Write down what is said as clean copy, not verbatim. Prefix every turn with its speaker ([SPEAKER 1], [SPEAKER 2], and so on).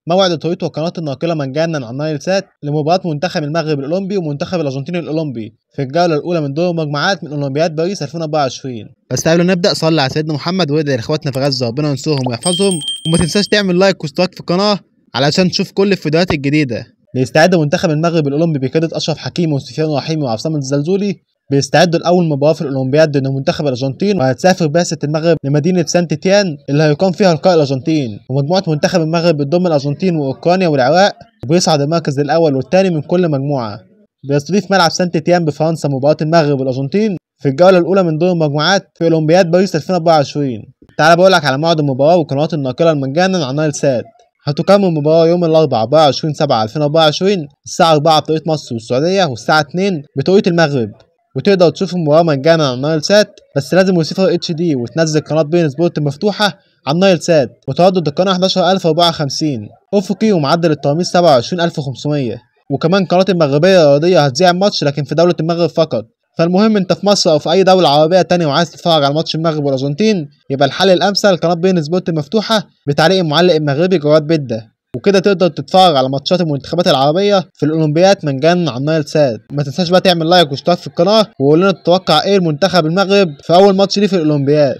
[SPEAKER 1] موعد التوقيت والقنوات الناقلة مجانا عن نايل سات لمباراة منتخب المغرب الأولمبي ومنتخب الأرجنتين الأولمبي في الجولة الأولى من دور المجموعات من أولمبياد باريس 2024. بس قبل ما نبدأ صلي على سيدنا محمد وادعي لإخواتنا في غزة ربنا ينصرهم ويحفظهم، وما تنساش تعمل لايك واشتراك في القناة علشان تشوف كل الفيديوهات الجديدة. بيستعد منتخب المغرب الأولمبي بقيادة أشرف حكيمي وسفيان رحيمي وعصام الزلزولي بيستعدوا لأول مباراة في الأولمبياد ضد منتخب الأرجنتين، وهتسافر بعثة المغرب لمدينة سانت تيان اللي هيقام فيها لقاء الأرجنتين. ومجموعة منتخب المغرب بتضم الأرجنتين وأوكرانيا والعراق، وبيصعد المركز الأول والثاني من كل مجموعة. بيستضيف ملعب سانت تيان بفرنسا مباراة المغرب والأرجنتين في الجولة الأولى من دور المجموعات في أولمبياد باريس 2024. تعال بقولك على موعد المباراة والقنوات الناقلة مجانا عن نايل سات. هتقام المباراة يوم الأربعاء 24/7/2024 الساعة 4 بتوقيت مصر والسعودية والساعة 2 بتوقيت المغرب. وتقدر تشوف المباراة مجانا على نايل سات، بس لازم ريسيفر اتش دي وتنزل قناة بين سبورت مفتوحة على نايل سات، وتردد القناة 11054 أفقي ومعدل الترميز 27500. وكمان قناة المغربية الرياضية هتذيع الماتش لكن في دولة المغرب فقط. فالمهم انت في مصر او في اي دولة عربية تانية وعايز تتفرج على ماتش المغرب والارجنتين، يبقى الحل الامثل قناة بين سبورت مفتوحة بتعليق المعلق المغربي جواد بده. وكده تقدر تتفرج على ماتشات المنتخبات العربية في الأولمبياد مجانا على نايل سات. ما تنساش بقى تعمل لايك واشتراك في القناة، وقول لنا تتوقع ايه المنتخب المغرب في أول ماتش ليه في الأولمبياد.